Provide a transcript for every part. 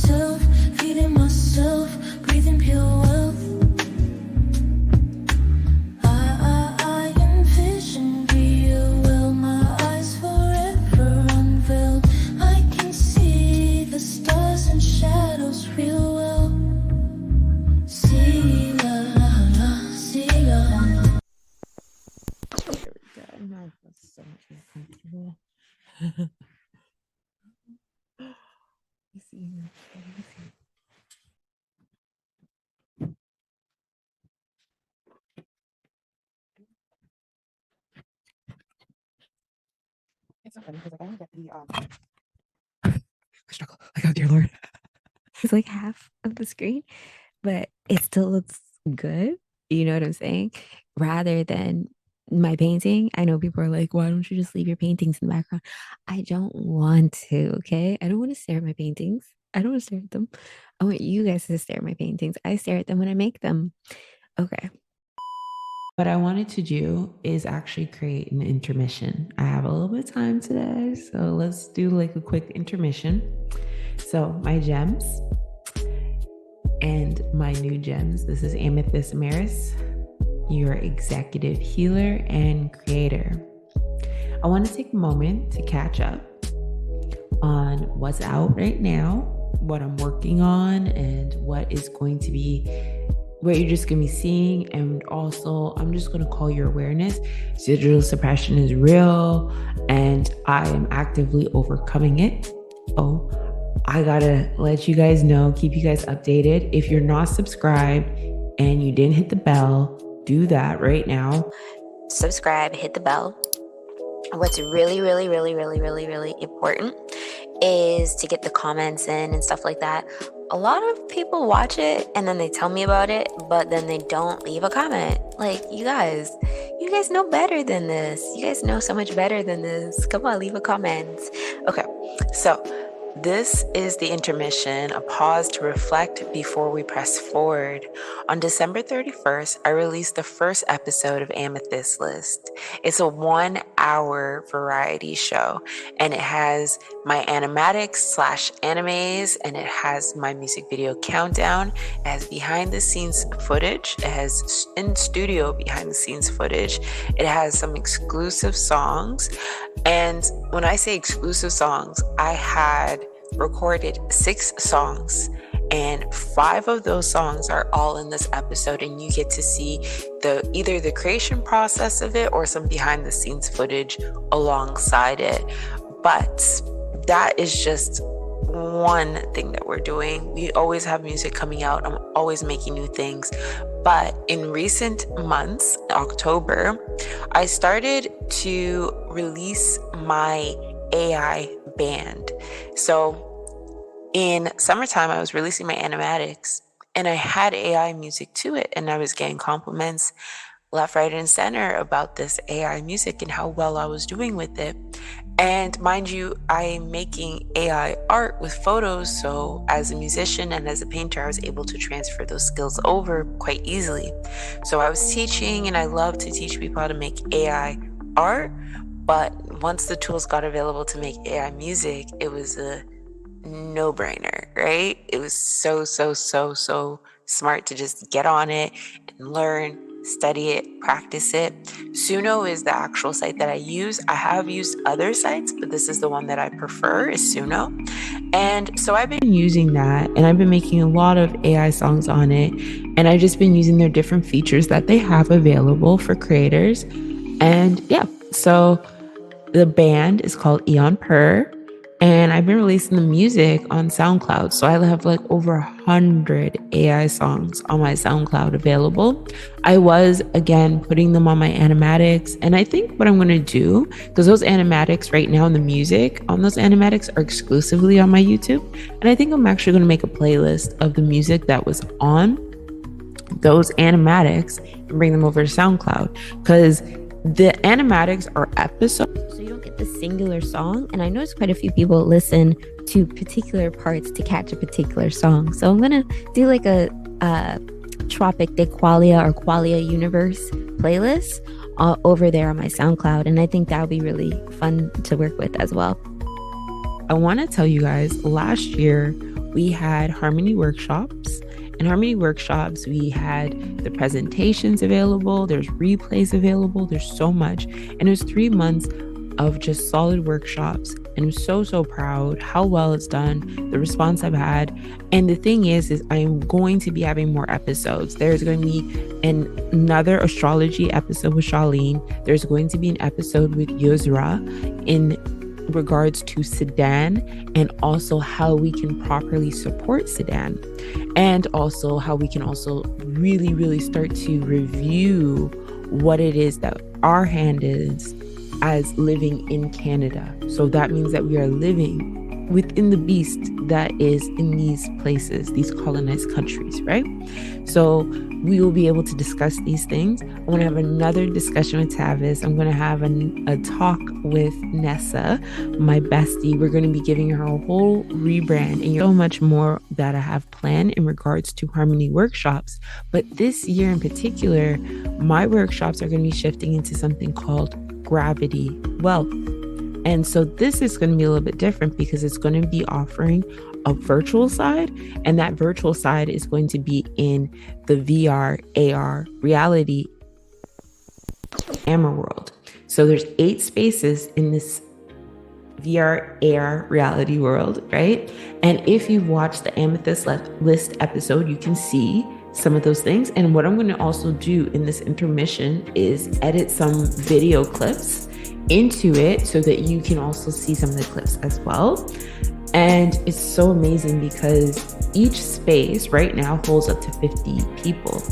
myself, feeding myself, breathing pure wealth. I envision real well, my eyes forever unveiled. I can see the stars and shadows real well. See la la la, see la. There we go. Now I feel so much more comfortable. Let me see here. Let me see. It's so funny because like I don't get the I struggle. Like, oh dear Lord. It's like half of the screen, but it still looks good. You know what I'm saying? Rather than my painting. I know people are like, why don't you just leave your paintings in the background? I don't want to, okay? I don't want to stare at my paintings. I don't want to stare at them. I want you guys to stare at my paintings. I stare at them when I make them. Okay. What I wanted to do is actually create an intermission. I have a little bit of time today, so let's do like a quick intermission. So my gems and my new gems. This is Amethyst Amaris, your executive healer and creator. I want to take a moment to catch up on what's out right now, what I'm working on, and what is going to be, what you're just going to be seeing. And also, I'm just going to call your awareness. Digital suppression is real, and I am actively overcoming it. So I gotta let you guys know, keep you guys updated. If you're not subscribed and you didn't hit the bell, do that right now. Subscribe, hit the bell. What's really important is to get the comments in and stuff like that. A lot of people watch it and then they tell me about it, but then they don't leave a comment. Like, you guys know better than this. You guys know so much better than this. Come on, leave a comment. Okay, so this is the intermission, a pause to reflect before we press forward. On December 31st, I released the first episode of Amethyst List. It's a 1-hour variety show, and it has my animatics / animes, and it has my music video countdown. It has behind the scenes footage. It has in studio behind the scenes footage. It has some exclusive songs. And when I say exclusive songs, I had recorded 6 songs, and 5 of those songs are all in this episode, and you get to see either the creation process of it or some behind the scenes footage alongside it. But that is just one thing that we're doing. We always have music coming out. I'm always making new things. But in recent months, October, I started to release my AI band. So in summertime, I was releasing my animatics, and I had AI music to it, and I was getting compliments left, right, and center about this AI music and how well I was doing with it. And mind you, I'm making AI art with photos, so as a musician and as a painter, I was able to transfer those skills over quite easily. So I was teaching, and I love to teach people how to make AI art, but once the tools got available to make AI music, it was a no-brainer, right? It was so smart to just get on it and learn, study it, practice it. Suno is the actual site that I use. I have used other sites, but this is the one that I prefer, is Suno. And so I've been using that, and I've been making a lot of AI songs on it, and I've just been using their different features that they have available for creators. And yeah, so the band is called Eon Per, and I've been releasing the music on SoundCloud. So I have like over 100 AI songs on my SoundCloud available. I was, again, putting them on my animatics. And I think what I'm going to do, because those animatics right now and the music on those animatics are exclusively on my YouTube. And I think I'm actually going to make a playlist of the music that was on those animatics and bring them over to SoundCloud, because the animatics are episodes, so you don't get the singular song. And I noticed quite a few people listen to particular parts to catch a particular song. So I'm gonna do like a Tropic de Qualia or Qualia Universe playlist over there on my SoundCloud, and I think that would be really fun to work with as well. I want to tell you guys, last year we had Harmony Workshops. In Harmony Workshops, we had the presentations available, there's replays available, there's so much. And it was 3 months of just solid workshops. And I'm so proud how well it's done, the response I've had. And the thing is I'm going to be having more episodes. There's going to be another astrology episode with Charlene. There's going to be an episode with Yusra in regards to Sudan, and also how we can properly support Sudan, and also how we can also really start to review what it is that our hand is as living in Canada. So that means that we are living within the beast that is in these places, these colonized countries, right? So we will be able to discuss these things. I want to have another discussion with Tavis. I'm going to have a talk with Nessa, my bestie. We're going to be giving her a whole rebrand, and so much more that I have planned in regards to Harmony Workshops. But this year in particular, my workshops are going to be shifting into something called Gravity Wealth. And so this is going to be a little bit different because it's going to be offering a virtual side, and that virtual side is going to be in the VR, AR, reality AMMA World. So there's 8 spaces in this VR, AR, reality world, right? And if you've watched the Amethyst List episode, you can see some of those things. And what I'm going to also do in this intermission is edit some video clips into it so that you can also see some of the clips as well. And it's so amazing because each space right now holds up to 50 people.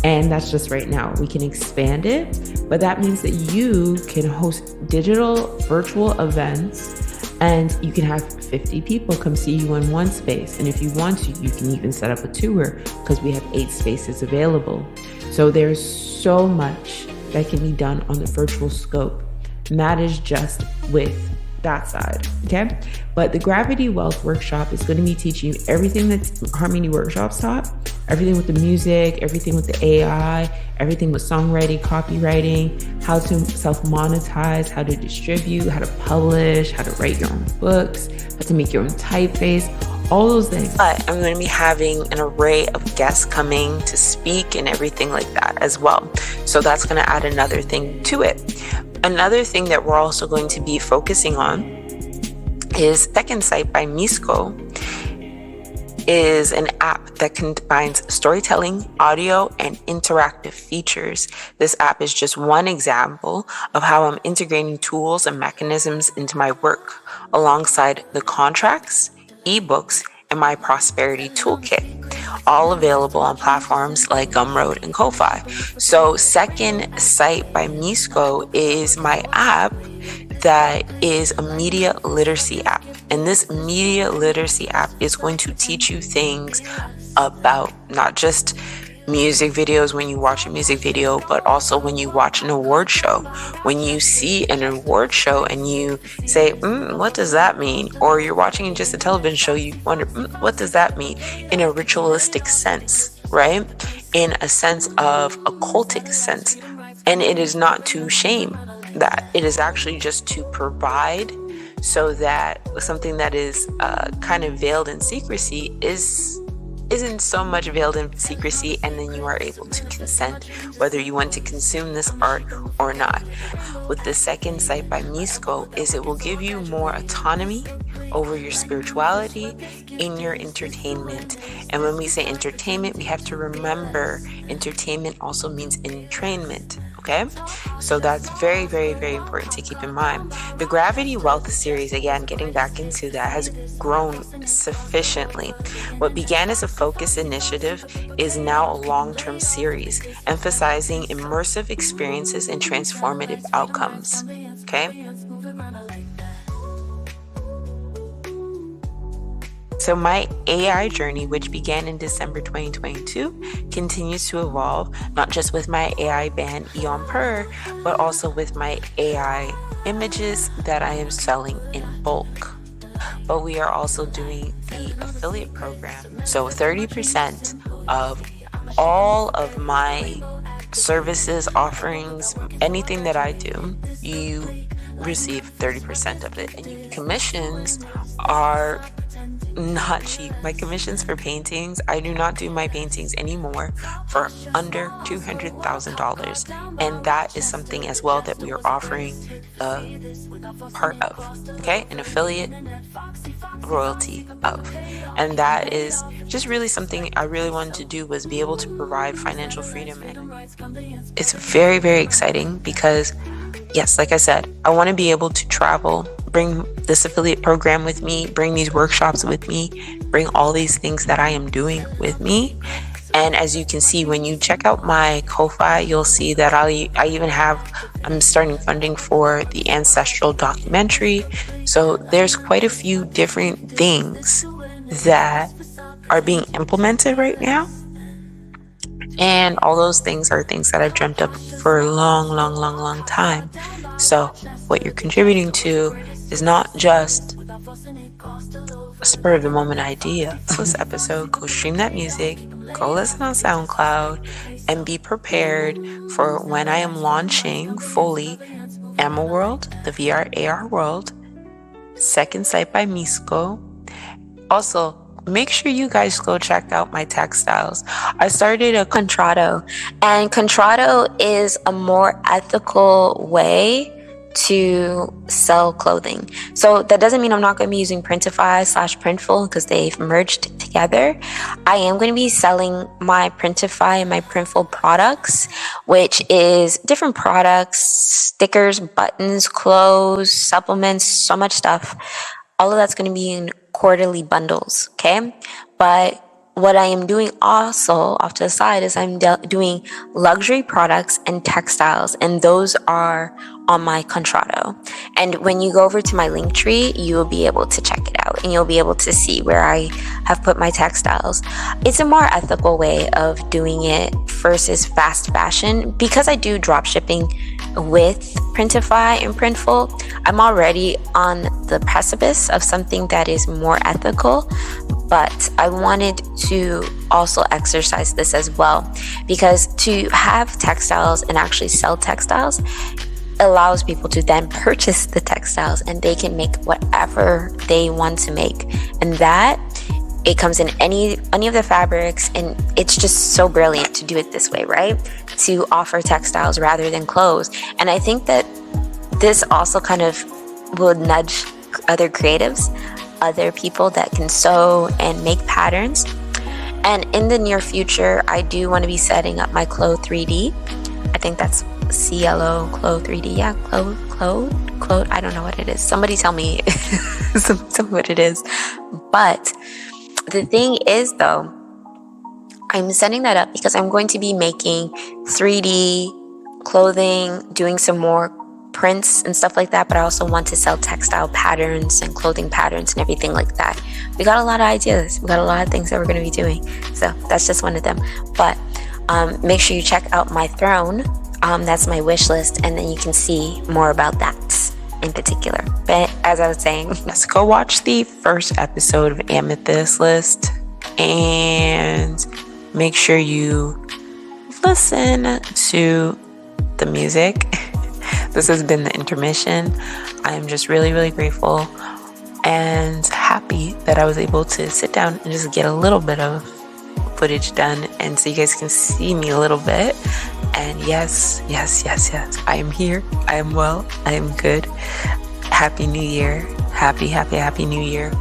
And that's just right now. We can expand it, but that means that you can host digital virtual events, and you can have 50 people come see you in one space. And if you want to, you can even set up a tour because we have 8 spaces available. So there's so much that can be done on the virtual scope. And that is just with that side, okay? But the Gravity Wealth Workshop is going to be teaching you everything that Harmony Workshops taught, everything with the music, everything with the AI, everything with songwriting, copywriting, how to self-monetize, how to distribute, how to publish, how to write your own books, how to make your own typeface, all those things. But I'm going to be having an array of guests coming to speak and everything like that as well. So that's going to add another thing to it. Another thing that we're also going to be focusing on is Second Sight by Misko'o. Is an app that combines storytelling, audio, and interactive features. This app is just one example of how I'm integrating tools and mechanisms into my work alongside the contracts, ebooks, and my prosperity toolkit, all available on platforms like Gumroad and Ko-Fi. So Second Sight by Misko'o is my app that is a media literacy app. And this media literacy app is going to teach you things about not just music videos when you watch a music video, but also when you watch an award show. When you see an award show and you say, what does that mean? Or you're watching just a television show, you wonder, what does that mean? In a ritualistic sense, right? In a sense of a cultic sense. And it is not to shame that. It is actually just to provide so that something that is kind of veiled in secrecy isn't so much veiled in secrecy, and then you are able to consent whether you want to consume this art or not. With the Second Sight by Misko'o is it will give you more autonomy over your spirituality in your entertainment. And when we say entertainment, we have to remember entertainment also means entrainment. Okay, so that's very, very, very important to keep in mind. The Gravity Wealth series, again, getting back into that, has grown sufficiently. What began as a focus initiative is now a long-term series, emphasizing immersive experiences and transformative outcomes. Okay. So my AI journey, which began in December 2022, continues to evolve, not just with my AI band Eon Per, but also with my AI images that I am selling in bulk. But we are also doing the affiliate program. So 30% of all of my services, offerings, anything that I do, you receive 30% of it. And commissions are not cheap. My commissions for paintings, I do not do my paintings anymore for under $200,000. And that is something as well that we are offering a part of, okay? An affiliate royalty of. And that is just really something I really wanted to do, was be able to provide financial freedom. And it's very, very exciting because, yes, like I said, I want to be able to travel, bring this affiliate program with me, bring these workshops with me, bring all these things that I am doing with me. And as you can see, when you check out my Ko-Fi, you'll see that I'm starting funding for the ancestral documentary. So there's quite a few different things that are being implemented right now. And all those things are things that I've dreamt up for a long time. So what you're contributing to is not just a spur of the moment idea. So this episode, go stream that music, go listen on SoundCloud, and be prepared for when I am launching fully AMMA World, the VR AR world, second site by Misko'o. Also, make sure you guys go check out my textiles. I started a Contrato, and Contrato is a more ethical way to sell clothing. So that doesn't mean I'm not going to be using Printify/Printful, because they've merged together. I am going to be selling my Printify and my Printful products, which is different products, stickers, buttons, clothes, supplements, so much stuff. All of that's going to be in quarterly bundles, okay? But what I am doing also off to the side is I'm doing luxury products and textiles, and those are on my Contrato. And when you go over to my link tree, you will be able to check it out, and you'll be able to see where I have put my textiles. It's a more ethical way of doing it versus fast fashion. Because I do drop shipping with Printify and Printful, I'm already on the precipice of something that is more ethical. But I wanted to also exercise this as well, because to have textiles and actually sell textiles allows people to then purchase the textiles, and they can make whatever they want to make. And that, it comes in any of the fabrics, and it's just so brilliant to do it this way, right? To offer textiles rather than clothes. And I think that this also kind of will nudge other creatives, other people that can sew and make patterns. And in the near future, I do want to be setting up my Clo 3D. I think that's CLO Clo 3D. Yeah, Clo. I don't know what it is. Somebody tell me what it is. But the thing is, though, I'm setting that up because I'm going to be making 3D clothing, doing some more prints and stuff like that, but I also want to sell textile patterns and clothing patterns and everything like that. We got a lot of ideas. We got a lot of things that we're going to be doing. So that's just one of them. But make sure you check out my throne. That's my wish list, and then you can see more about that in particular. But as I was saying, let's go watch the first episode of Amethyst List, and make sure you listen to the music. This has been the intermission. I am just really grateful and happy that I was able to sit down and just get a little bit of footage done, and so you guys can see me a little bit. And yes, I am here. I am well. I am good. Happy New Year. Happy New Year.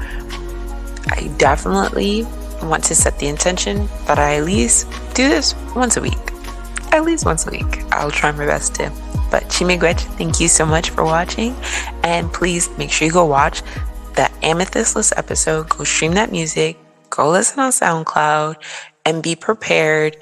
I definitely want to set the intention that I at least do this once a week. At least once a week. I'll try my best to. But Chimigwech, thank you so much for watching. And please make sure you go watch that Amethyst List episode. Go stream that music. Go listen on SoundCloud. And be prepared.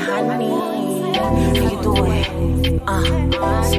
Honey, how you doing?